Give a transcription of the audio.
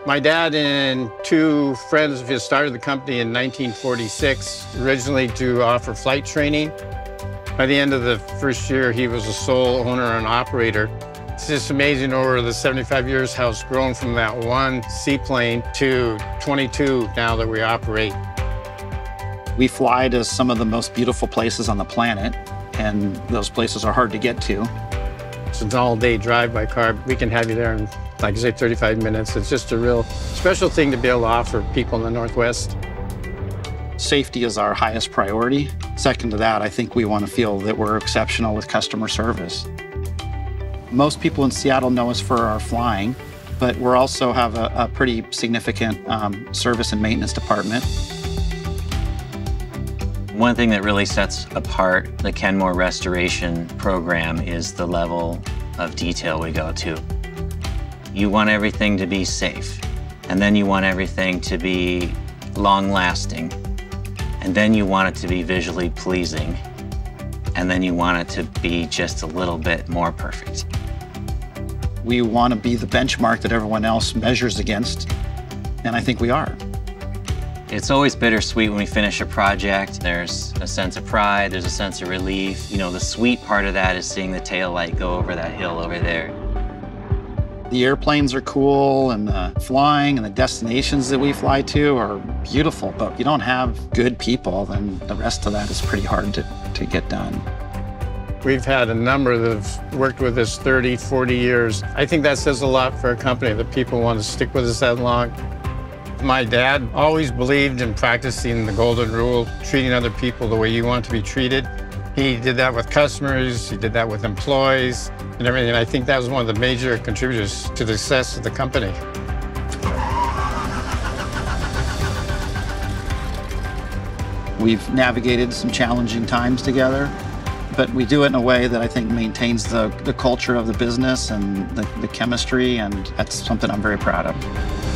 My dad and two friends of his started the company in 1946, originally to offer flight training. By the end of the first year, he was a sole owner and operator. It's just amazing over the 75 years how it's grown from that one seaplane to 22 now that we operate. We fly to some of the most beautiful places on the planet, and those places are hard to get to. It's an all-day drive by car. We can have you there in, like I say, 35 minutes. It's just a real special thing to be able to offer people in the Northwest. Safety is our highest priority. Second to that, I think we want to feel that we're exceptional with customer service. Most people in Seattle know us for our flying, but we also have a pretty significant service and maintenance department. One thing that really sets apart the Kenmore Restoration Program is the level of detail we go to. You want everything to be safe, and then you want everything to be long-lasting, and then you want it to be visually pleasing, and then you want it to be just a little bit more perfect. We want to be the benchmark that everyone else measures against, and I think we are. It's always bittersweet when we finish a project. There's a sense of pride, there's a sense of relief. You know, the sweet part of that is seeing the tail light go over that hill over there. The airplanes are cool, and the flying and the destinations that we fly to are beautiful, but if you don't have good people, then the rest of that is pretty hard to get done. We've had a number that have worked with us 30, 40 years. I think that says a lot for a company that people want to stick with us that long. My dad always believed in practicing the golden rule, treating other people the way you want to be treated. He did that with customers, he did that with employees and everything. And I think that was one of the major contributors to the success of the company. We've navigated some challenging times together, but we do it in a way that I think maintains the culture of the business and the chemistry, and that's something I'm very proud of.